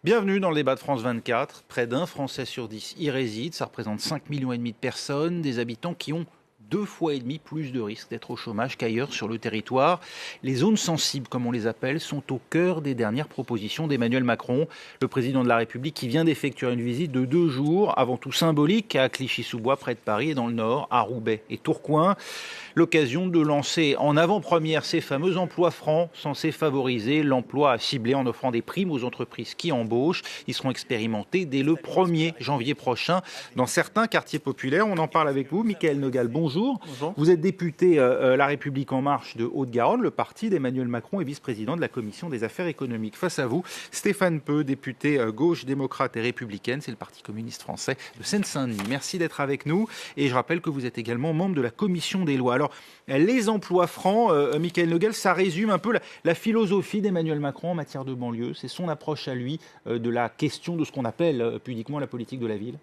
Bienvenue dans le débat de France 24. Près d'un Français sur 10 y réside. Ça représente 5,5 millions de personnes, des habitants qui ont 2,5 fois plus de risques d'être au chômage qu'ailleurs sur le territoire. Les zones sensibles, comme on les appelle, sont au cœur des dernières propositions d'Emmanuel Macron, le président de la République qui vient d'effectuer une visite de 2 jours, avant tout symbolique, à Clichy-sous-Bois, près de Paris, et dans le Nord, à Roubaix et Tourcoing. L'occasion de lancer en avant-première ces fameux emplois francs censés favoriser l'emploi ciblé en offrant des primes aux entreprises qui embauchent. Ils seront expérimentés dès le 1er janvier prochain dans certains quartiers populaires. On en parle avec vous, Mickaël Nogal. Bonjour. Bonjour. Vous êtes député La République En Marche de Haute-Garonne, le parti d'Emmanuel Macron et vice-président de la Commission des affaires économiques. Face à vous, Stéphane Peu, député gauche démocrate et républicaine, c'est le Parti communiste français de Seine-Saint-Denis. Merci d'être avec nous et je rappelle que vous êtes également membre de la Commission des lois. Alors, les emplois francs, Mickaël Nogal, ça résume un peu la philosophie d'Emmanuel Macron en matière de banlieue. C'est son approche à lui de la question de ce qu'on appelle pudiquement la politique de la ville.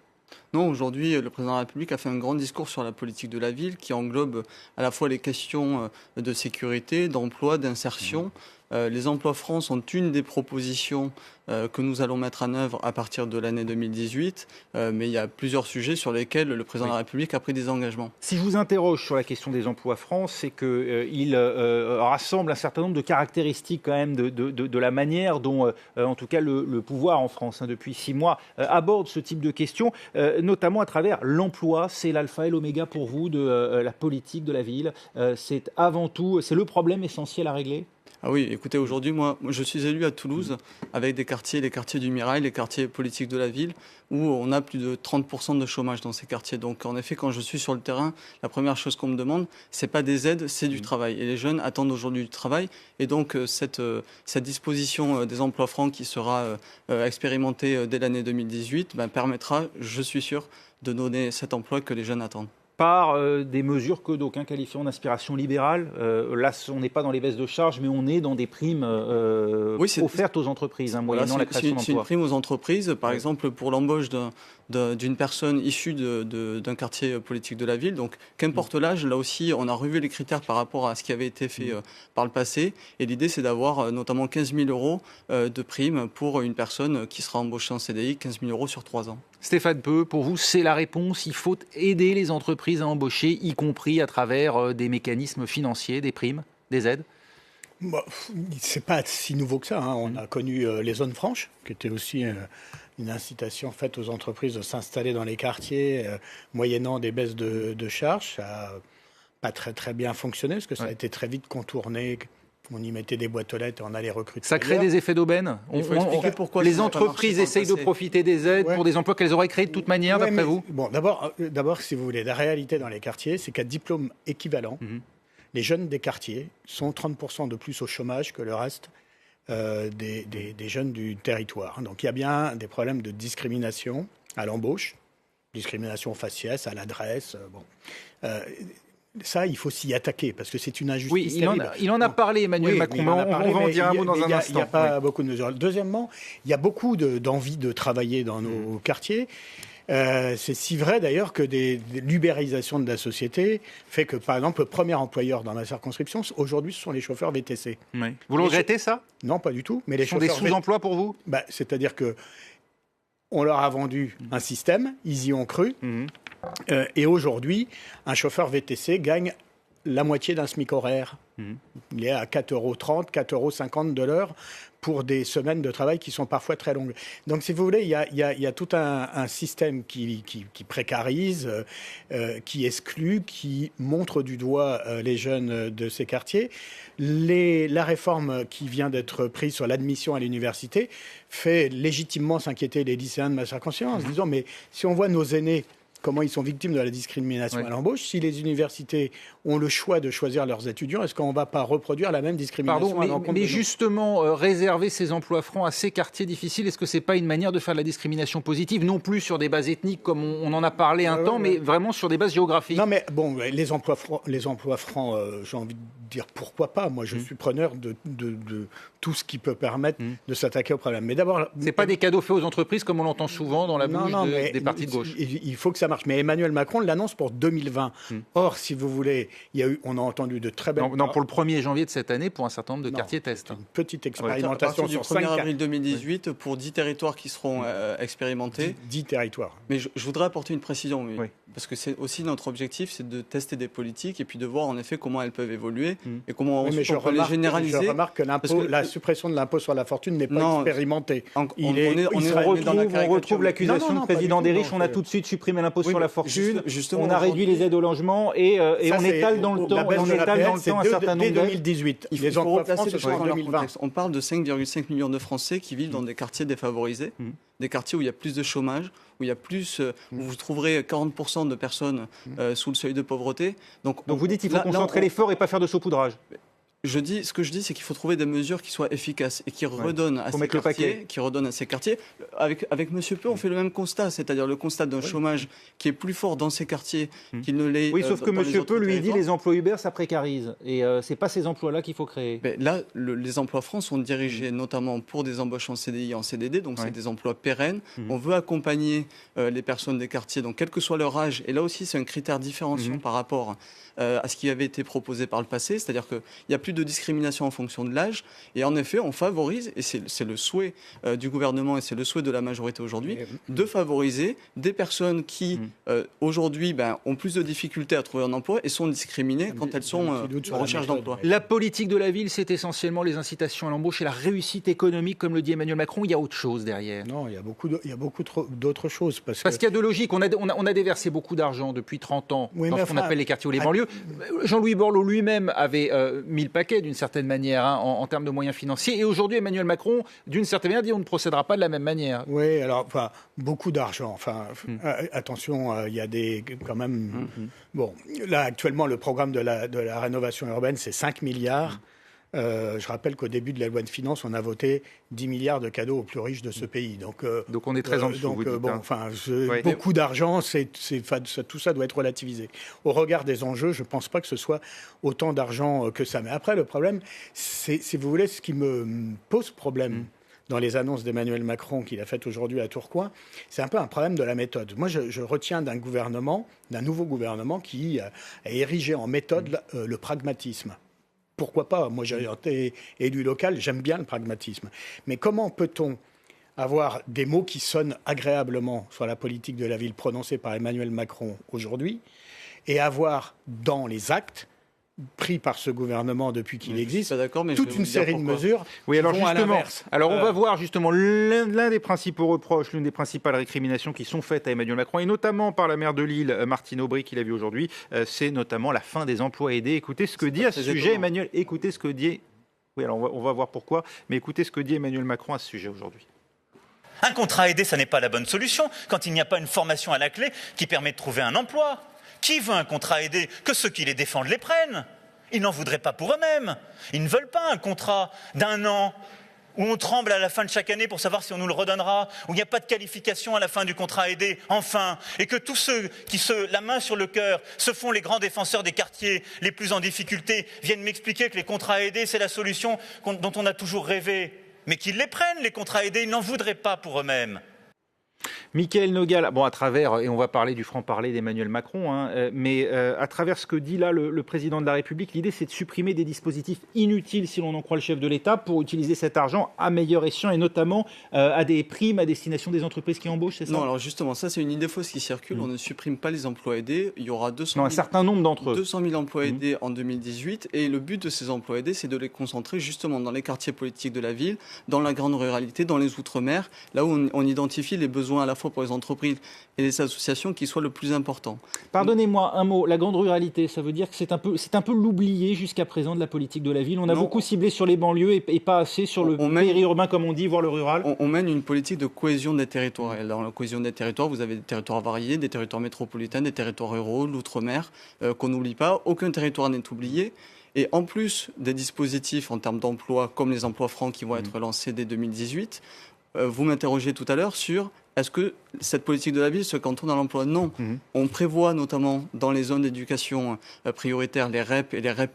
Non, aujourd'hui, le président de la République a fait un grand discours sur la politique de la ville qui englobe à la fois les questions de sécurité, d'emploi, d'insertion. Les emplois francs sont une des propositions que nous allons mettre en œuvre à partir de l'année 2018. Mais il y a plusieurs sujets sur lesquels le président de la République a pris des engagements. Si je vous interroge sur la question des emplois francs, c'est qu'il rassemble un certain nombre de caractéristiques quand même de la manière dont, en tout cas, le pouvoir en France, depuis 6 mois, aborde ce type de questions, notamment à travers l'emploi. C'est l'alpha et l'oméga pour vous de la politique de la ville. C'est avant tout, c'est le problème essentiel à régler. Ah oui, écoutez, aujourd'hui, moi, je suis élu à Toulouse avec des quartiers, les quartiers du Mirail, les quartiers politiques de la ville, où on a plus de 30% de chômage dans ces quartiers. Donc, en effet, quand je suis sur le terrain, la première chose qu'on me demande, c'est pas des aides, c'est du travail. Et les jeunes attendent aujourd'hui du travail. Et donc, cette disposition des emplois francs qui sera expérimentée dès l'année 2018 permettra, je suis sûr, de donner cet emploi que les jeunes attendent. Par des mesures que d'aucuns qualifieront d'inspiration libérale. Là, on n'est pas dans les baisses de charges, mais on est dans des primes offertes aux entreprises, moyennant la création d'emplois. C'est une prime aux entreprises, par exemple, pour l'embauche d'une personne issue d'un quartier politique de la ville. Donc, qu'importe l'âge, là aussi, on a revu les critères par rapport à ce qui avait été fait par le passé. Et l'idée, c'est d'avoir notamment 15 000 euros de prime pour une personne qui sera embauchée en CDI, 15 000 euros sur 3 ans. Stéphane Peu, pour vous, c'est la réponse. Il faut aider les entreprises à embaucher, y compris à travers des mécanismes financiers, des primes, des aides. C'est pas si nouveau que ça. On a connu les zones franches, qui était aussi une incitation faite aux entreprises de s'installer dans les quartiers, moyennant des baisses de charges. Ça n'a pas très bien fonctionné, parce que ça a été très vite contourné. On y mettait des boîtes aux lettres et on allait recruter. Ça crée des effets d'aubaine. Il faut expliquer pourquoi les entreprises essayent de profiter des aides pour des emplois qu'elles auraient créés de toute manière, d'après vous. Bon, d'abord, si vous voulez, la réalité dans les quartiers, c'est qu'à diplôme équivalent, les jeunes des quartiers sont 30% de plus au chômage que le reste des jeunes du territoire. Donc il y a bien des problèmes de discrimination à l'embauche, discrimination faciès, à l'adresse. Ça, il faut s'y attaquer, parce que c'est une injustice terrible. Il en a parlé, Emmanuel Macron, on va en dire un mot dans un instant. Il n'y a pas beaucoup de mesures. Deuxièmement, il y a beaucoup d'envie de travailler dans nos quartiers. C'est si vrai d'ailleurs que l'ubérisation de la société fait que, par exemple, le premier employeur dans ma circonscription, aujourd'hui, ce sont les chauffeurs VTC. Oui. Vous le regrettez, ça ? Non, pas du tout. Mais ce sont des sous-emplois pour vous ? C'est-à-dire que on leur a vendu un système, ils y ont cru. Et aujourd'hui, un chauffeur VTC gagne la moitié d'un SMIC horaire. Il est à 4,30 €, 4,50 € de l'heure pour des semaines de travail qui sont parfois très longues. Donc, si vous voulez, il y a tout un système qui précarise, qui exclut, qui montre du doigt les jeunes de ces quartiers. La réforme qui vient d'être prise sur l'admission à l'université fait légitimement s'inquiéter les lycéens de ma circonscription en se disant, mais si on voit nos aînés comment ils sont victimes de la discrimination à l'embauche. Si les universités ont le choix de choisir leurs étudiants, est-ce qu'on ne va pas reproduire la même discrimination à l'encontre mais justement, réserver ces emplois francs à ces quartiers difficiles, est-ce que ce n'est pas une manière de faire de la discrimination positive, non plus sur des bases ethniques comme on en a parlé un temps, mais vraiment sur des bases géographiques? Non, mais bon, les emplois francs, j'ai envie de dire pourquoi pas. Moi, je suis preneur de tout ce qui peut permettre de s'attaquer au problème. Mais d'abord, c'est pas des cadeaux faits aux entreprises comme on l'entend souvent dans la bouche des partis de gauche. Il faut que ça marche. marche. Mais Emmanuel Macron l'annonce pour 2020. Or, si vous voulez, on a entendu de très belles... Non, pour le 1er janvier de cette année, pour un certain nombre de quartiers tests. Une petite expérimentation sur 5 avril 2018 pour 10 territoires qui seront expérimentés. 10 territoires. Mais je voudrais apporter une précision, parce que c'est aussi notre objectif, c'est de tester des politiques et puis de voir en effet comment elles peuvent évoluer et comment on peut les généraliser. Je remarque que la suppression de l'impôt sur la fortune n'est pas expérimentée. On retrouve l'accusation du président des riches. On a tout de suite supprimé l'impôt sur la fortune. On a réduit les aides au logement et on étale dans le temps un certain nombre dès 2018. Les emplois francs, ce sont en 2020. On parle de 5,5 millions de Français qui vivent dans des quartiers défavorisés, des quartiers où il y a plus de chômage, où il y a plus, où vous trouverez 40% de personnes sous le seuil de pauvreté. Donc vous dites qu'il faut concentrer l'effort et pas faire de saupoudrage. Ce que je dis, c'est qu'il faut trouver des mesures qui soient efficaces et qui redonnent à ces quartiers. Avec M. Peu, on fait le même constat, c'est-à-dire le constat d'un chômage qui est plus fort dans ces quartiers qu'il ne l'est. Oui, sauf que M. Peu lui dit les emplois Uber, ça précarise. Et c'est pas ces emplois-là qu'il faut créer. Mais là, les emplois francs sont dirigés notamment pour des embauches en CDI, en CDD, donc c'est des emplois pérennes. On veut accompagner les personnes des quartiers, donc quel que soit leur âge. Et là aussi, c'est un critère différenciant par rapport à ce qui avait été proposé par le passé, c'est-à-dire qu'il n'y a plus de discrimination en fonction de l'âge, et en effet on favorise, et c'est le souhait du gouvernement et c'est le souhait de la majorité aujourd'hui, de favoriser des personnes qui aujourd'hui ont plus de difficultés à trouver un emploi et sont discriminées quand elles sont en recherche d'emploi. La politique de la ville, c'est essentiellement les incitations à l'embauche et la réussite économique, comme le dit Emmanuel Macron. Il y a autre chose derrière. Non, il y a beaucoup d'autres choses. Parce qu'il y a de logique. On a déversé beaucoup d'argent depuis 30 ans dans ce qu'on appelle les quartiers ou les banlieues. Jean-Louis Borloo lui-même avait mis le paquet d'une certaine manière en termes de moyens financiers. Et aujourd'hui, Emmanuel Macron, d'une certaine manière, dit on ne procédera pas de la même manière. Oui, alors beaucoup d'argent. Attention, il y a quand même... Bon, là, actuellement, le programme de la rénovation urbaine, c'est 5 milliards. Je rappelle qu'au début de la loi de finances, on a voté 10 milliards de cadeaux aux plus riches de ce pays. Donc on est très en dessous. Beaucoup d'argent, tout ça doit être relativisé. Au regard des enjeux, je ne pense pas que ce soit autant d'argent que ça. Mais après, le problème, c'est, si vous voulez, ce qui me pose problème dans les annonces d'Emmanuel Macron qu'il a faites aujourd'hui à Tourcoing, c'est un peu un problème de la méthode. Moi, je retiens d'un nouveau gouvernement qui a érigé en méthode le pragmatisme. Pourquoi pas ? Moi, j'ai été élu local, j'aime bien le pragmatisme. Mais comment peut-on avoir des mots qui sonnent agréablement sur la politique de la ville prononcée par Emmanuel Macron aujourd'hui et avoir dans les actes pris par ce gouvernement depuis qu'il existe, toute une série de mesures qui vont à l'inverse. Alors on va voir justement l'un des principaux reproches, l'une des principales récriminations qui sont faites à Emmanuel Macron, et notamment par la maire de Lille, Martine Aubry, qu'il a vu aujourd'hui, c'est notamment la fin des emplois aidés. Écoutez ce que dit à ce sujet Emmanuel. Écoutez ce que dit... Oui, alors on va voir pourquoi, mais écoutez ce que dit Emmanuel Macron à ce sujet aujourd'hui. Un contrat aidé, ça n'est pas la bonne solution quand il n'y a pas une formation à la clé qui permet de trouver un emploi. Qui veut un contrat aidé ? Que ceux qui les défendent les prennent. Ils n'en voudraient pas pour eux-mêmes. Ils ne veulent pas un contrat d'1 an où on tremble à la fin de chaque année pour savoir si on nous le redonnera, où il n'y a pas de qualification à la fin du contrat aidé, enfin, et que tous ceux qui, la main sur le cœur, se font les grands défenseurs des quartiers les plus en difficulté, viennent m'expliquer que les contrats aidés, c'est la solution dont on a toujours rêvé. Mais qu'ils les prennent, les contrats aidés, ils n'en voudraient pas pour eux-mêmes. Mickaël Nogual, à travers, et on va parler du franc-parler d'Emmanuel Macron, mais à travers ce que dit là le président de la République, l'idée c'est de supprimer des dispositifs inutiles, si l'on en croit le chef de l'État, pour utiliser cet argent à meilleur escient et notamment à des primes à destination des entreprises qui embauchent, c'est ça ? Non, alors justement, ça c'est une idée fausse qui circule. On ne supprime pas les emplois aidés. Il y aura 200 000 emplois aidés en 2018, et le but de ces emplois aidés, c'est de les concentrer justement dans les quartiers politiques de la ville, dans la grande ruralité, dans les outre-mer, là où on identifie les besoins à la fois pour les entreprises et les associations qui soient le plus important. Pardonnez-moi un mot, la grande ruralité, ça veut dire que c'est un peu l'oublié jusqu'à présent de la politique de la ville. On a beaucoup ciblé sur les banlieues et pas assez sur le périurbain, comme on dit, voire le rural. On mène une politique de cohésion des territoires. Et dans la cohésion des territoires, vous avez des territoires variés, des territoires métropolitains, des territoires ruraux, l'outre-mer, qu'on n'oublie pas. Aucun territoire n'est oublié. Et en plus des dispositifs en termes d'emploi, comme les emplois francs qui vont être lancés dès 2018, vous m'interrogez tout à l'heure sur Est-ce que cette politique de la ville se cantonne à l'emploi? Non. On prévoit notamment dans les zones d'éducation prioritaire, les REP et les REP+,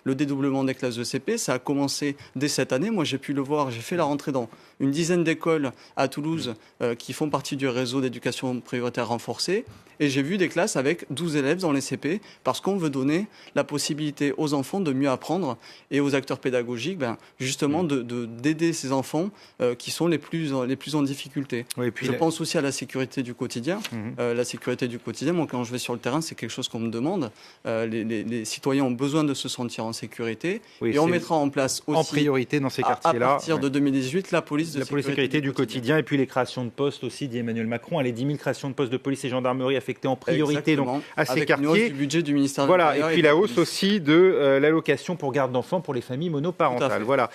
le dédoublement des classes de CP. Ça a commencé dès cette année. Moi, j'ai pu le voir. J'ai fait la rentrée dans une dizaine d'écoles à Toulouse qui font partie du réseau d'éducation prioritaire renforcé. Et j'ai vu des classes avec 12 élèves dans les CP parce qu'on veut donner la possibilité aux enfants de mieux apprendre et aux acteurs pédagogiques, justement, d'aider ces enfants qui sont les plus en difficulté. Oui, puis je pense aussi à la sécurité du quotidien. La sécurité du quotidien, moi, quand je vais sur le terrain, c'est quelque chose qu'on me demande. Les citoyens ont besoin de se sentir en sécurité. Oui, et on mettra en place aussi, en priorité dans ces quartiers-là, à partir de 2018, la police de sécurité du quotidien. Et puis les créations de postes aussi d'Emmanuel Macron. Les 10 000 créations de postes de police et gendarmerie affectées en priorité donc, à ces quartiers. Avec une hausse du budget du ministère de l'Intérieur. Et puis la hausse aussi de l'allocation pour garde d'enfants pour les familles monoparentales. Voilà.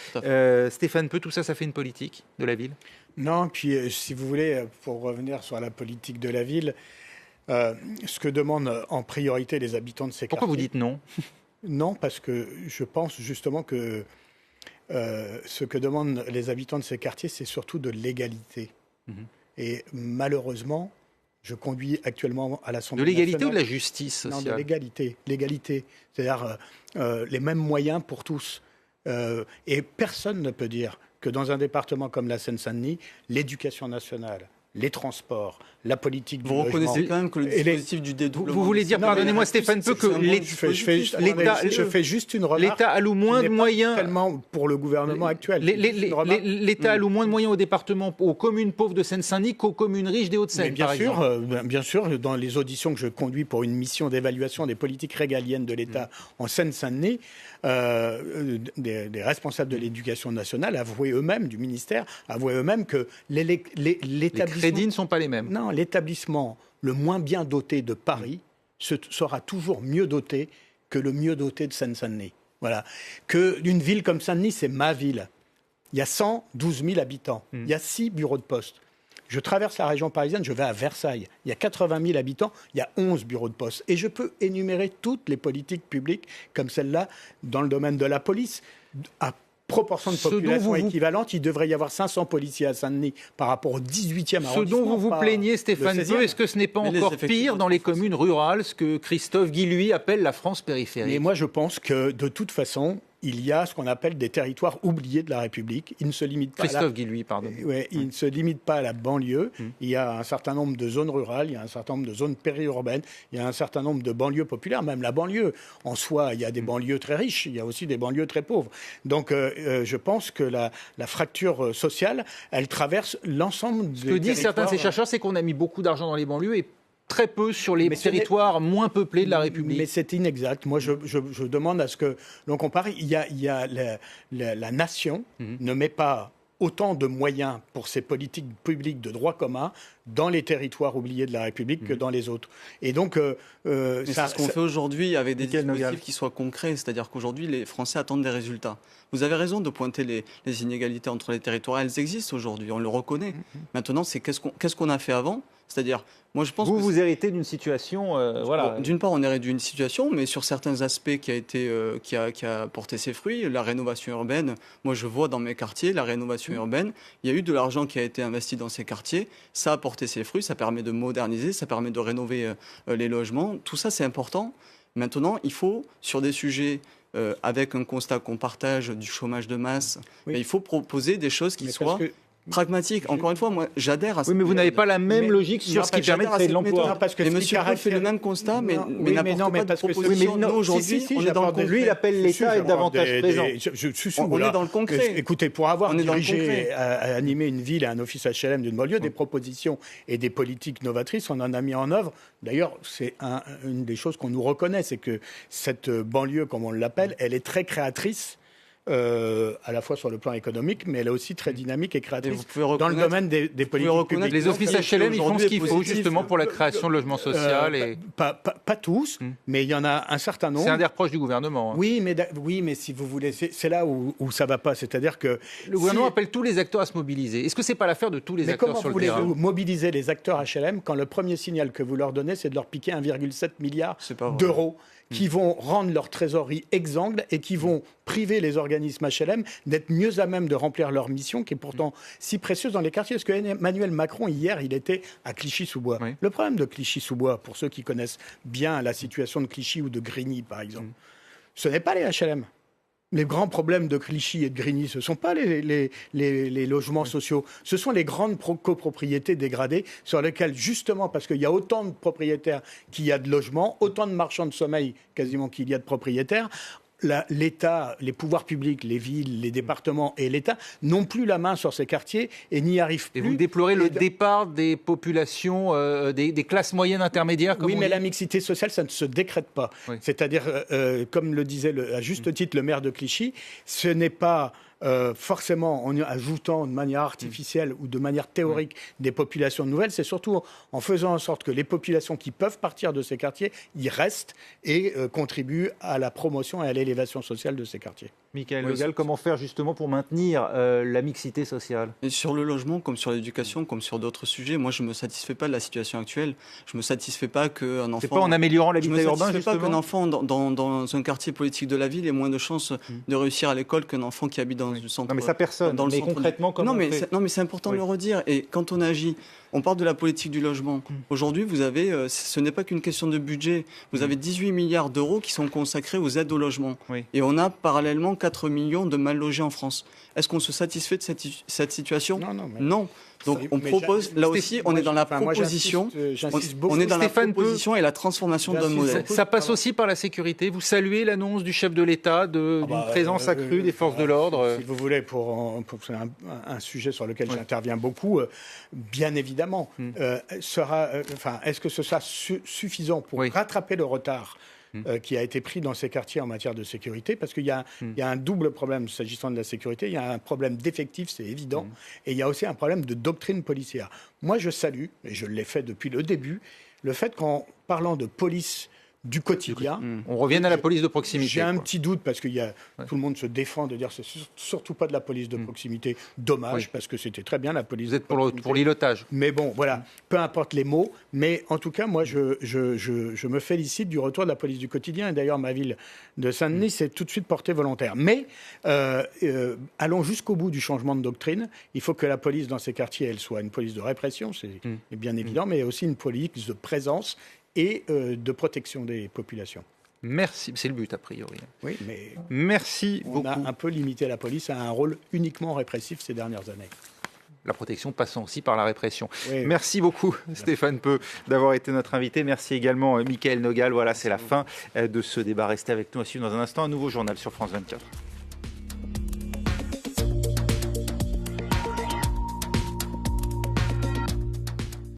Stéphane Peu, tout ça, ça fait une politique de la ville? Non, puis si vous voulez, pour revenir sur la politique de la ville, ce que demandent en priorité les habitants de ces quartiers... Pourquoi vous dites non? Non, parce que je pense justement que ce que demandent les habitants de ces quartiers, c'est surtout de l'égalité. Et malheureusement, je conduis actuellement à l'Assemblée nationale... De l'égalité ou de la justice sociale? Non, de l'égalité. L'égalité, c'est-à-dire les mêmes moyens pour tous. Et personne ne peut dire que dans un département comme la Seine-Saint-Denis, l'éducation nationale, les transports, la politique du logement... Vous reconnaissez quand même que le dispositif du dédoublement... Vous voulez dire, pardonnez-moi Stéphane Peu, que je fais juste une remarque... L'État alloue moins de moyens... Tellement pour le gouvernement actuel. L'État alloue moins de moyens aux départements, aux communes pauvres de Seine-Saint-Denis qu'aux communes riches des Hauts-de-Seine, par exemple. Bien sûr, dans les auditions que je conduis pour une mission d'évaluation des politiques régaliennes de l'État en Seine-Saint-Denis, des responsables de l'éducation nationale avouaient eux-mêmes, du ministère, avouaient eux-mêmes que l'établissement... Les crédits ne sont pas les mêmes. Non, l'établissement le moins bien doté de Paris sera toujours mieux doté que le mieux doté de Seine-Saint-Denis. Voilà. Qu'une ville comme Saint-Denis, c'est ma ville. Il y a 112 000 habitants. Il y a 6 bureaux de poste. Je traverse la région parisienne, je vais à Versailles. Il y a 80 000 habitants, il y a 11 bureaux de poste. Et je peux énumérer toutes les politiques publiques comme celle-là dans le domaine de la police. À proportion de population équivalente, il devrait y avoir 500 policiers à Saint-Denis par rapport au 18e arrondissement. Ce dont vous vous plaignez, Stéphane Peu, est-ce que ce n'est pas encore pire dans les communes rurales, ce que Christophe Guilluy appelle la France périphérique? Mais moi, je pense que, de toute façon, il y a ce qu'on appelle des territoires oubliés de la République. Ils ne se limitent pas Christophe Guilluy, pardon. Il ne se limite pas à la banlieue. Il y a un certain nombre de zones rurales, il y a un certain nombre de zones périurbaines, il y a un certain nombre de banlieues populaires. Même la banlieue, en soi, il y a des banlieues très riches, il y a aussi des banlieues très pauvres. Donc, je pense que la fracture sociale, elle traverse l'ensemble des territoires. Ce que disent certains de ces chercheurs, c'est qu'on a mis beaucoup d'argent dans les banlieues et très peu sur les territoires moins peuplés de la République. Mais c'est inexact. Moi, je demande à ce que l'on compare. Il y a la nation ne met pas autant de moyens pour ses politiques publiques de droit commun dans les territoires oubliés de la République que dans les autres. Et donc, c'est ce qu'on fait aujourd'hui avec des dispositifs qui soient concrets. C'est-à-dire qu'aujourd'hui, les Français attendent des résultats. Vous avez raison de pointer les inégalités entre les territoires. Elles existent aujourd'hui, on le reconnaît. Maintenant, c'est qu'est-ce qu'on a fait avant? C'est-à-dire, moi je pense que vous héritez d'une situation, voilà. D'une part, on hérite d'une situation, mais sur certains aspects qui a porté ses fruits, la rénovation urbaine. Moi, je vois dans mes quartiers la rénovation urbaine. Il y a eu de l'argent qui a été investi dans ces quartiers. Ça a porté ses fruits. Ça permet de moderniser, ça permet de rénover les logements. Tout ça, c'est important. Maintenant, il faut sur des sujets avec un constat qu'on partage du chômage de masse, il faut proposer des choses qui soient pragmatique. Encore une fois, moi, j'adhère à ça. Oui, mais vous n'avez pas la même logique sur ce qui permet de créer de l'emploi. Et monsieur Peu fait le même constat, mais n'apporte pas de proposition. Nous, aujourd'hui, on est dans le concret. Lui, il appelle l'État à être davantage présent. On est dans le concret. Écoutez, pour avoir dirigé, animé une ville et un office HLM d'une banlieue, des propositions et des politiques novatrices, on en a mis en œuvre. D'ailleurs, c'est une des choses qu'on nous reconnaît, c'est que cette banlieue, comme on l'appelle, elle est très créatrice. À la fois sur le plan économique, mais elle est aussi très dynamique et créatrice dans le domaine des politiques publiques. Les offices HLM, ils font ce qu'il faut justement pour la création de logements sociaux. Pas tous, mais il y en a un certain nombre. C'est un des reproches du gouvernement. Oui, mais si vous voulez, c'est là où ça ne va pas. C'est-à-dire que le gouvernement appelle tous les acteurs à se mobiliser. Est-ce que c'est pas l'affaire de tous les acteurs sur le terrain? Comment voulez-vous mobiliser les acteurs HLM quand le premier signal que vous leur donnez, c'est de leur piquer 1,7 milliard d'euros qui vont rendre leur trésorerie exsangue et qui vont priver les organisations organismes HLM d'être mieux à même de remplir leur mission, qui est pourtant si précieuse dans les quartiers. Parce que Emmanuel Macron, hier, il était à Clichy-sous-Bois. Oui. Le problème de Clichy-sous-Bois, pour ceux qui connaissent bien la situation de Clichy ou de Grigny, par exemple, ce n'est pas les HLM. Les grands problèmes de Clichy et de Grigny, ce ne sont pas les logements sociaux, ce sont les grandes copropriétés dégradées sur lesquelles, justement, parce qu'il y a autant de propriétaires qu'il y a de logements, autant de marchands de sommeil quasiment qu'il y a de propriétaires, l'État, les pouvoirs publics, les villes, les départements et l'État n'ont plus la main sur ces quartiers et n'y arrivent plus. Et vous déplorez le départ des populations, des classes moyennes intermédiaires, comme oui, mais dit. la mixité sociale, ça ne se décrète pas. Oui. C'est-à-dire, comme le disait à juste titre le maire de Clichy, ce n'est pas... forcément, en ajoutant de manière artificielle ou de manière théorique des populations nouvelles, c'est surtout en faisant en sorte que les populations qui peuvent partir de ces quartiers y restent et contribuent à la promotion et à l'élévation sociale de ces quartiers. Michael Nogal, comment faire justement pour maintenir la mixité sociale ? Et sur le logement, comme sur l'éducation, comme sur d'autres sujets, moi je ne me satisfais pas de la situation actuelle. Je ne me satisfais pas qu'un enfant... C'est pas en améliorant l'habitat urbain, justement ? Je ne me satisfais pas qu'un enfant dans un quartier politique de la ville ait moins de chances de réussir à l'école qu'un enfant qui habite dans le centre. Non mais ça personne, dans le mais centre concrètement comment on fait ? Non mais c'est important de le redire. Et quand on agit, on parle de la politique du logement. Aujourd'hui, vous avez, ce n'est pas qu'une question de budget. Vous avez 18 milliards d'euros qui sont consacrés aux aides au logement. Oui. Et on a parallèlement 4 millions de mal logés en France. Est-ce qu'on se satisfait de cette situation ? Non. Donc on propose, là aussi, on est dans la proposition. On est dans la proposition et la transformation d'un modèle. Ça passe aussi par la sécurité. Vous saluez l'annonce du chef de l'État d'une présence accrue des forces de l'ordre. Si vous voulez, pour un sujet sur lequel j'interviens beaucoup, bien évidemment, est-ce que ce sera suffisant pour rattraper le retard qui a été pris dans ces quartiers en matière de sécurité, parce qu'il y a un double problème s'agissant de la sécurité. Il y a un problème d'effectifs, c'est évident, et il y a aussi un problème de doctrine policière. Moi, je salue, et je l'ai fait depuis le début, le fait qu'en parlant de police du quotidien... On revienne à la police de proximité. J'ai un petit doute, parce que tout le monde se défend de dire que c'est surtout pas de la police de proximité. Dommage, parce que c'était très bien la police de proximité. Vous êtes pour l'îlotage. Mais bon, voilà, peu importe les mots. Mais en tout cas, moi, je me félicite du retour de la police du quotidien. Et d'ailleurs, ma ville de Saint-Denis s'est tout de suite portée volontaire. Mais allons jusqu'au bout du changement de doctrine. Il faut que la police dans ces quartiers, elle soit une police de répression, c'est bien évident, mais aussi une police de présence et de protection des populations. Merci, c'est le but a priori. Oui, mais merci beaucoup. On a un peu limité la police à un rôle uniquement répressif ces dernières années. La protection passant aussi par la répression. Oui. Merci beaucoup Stéphane Peu d'avoir été notre invité. Merci également Michael Nogal. Voilà, c'est la fin de ce débat. Restez avec nous aussi dans un instant. Un nouveau journal sur France 24.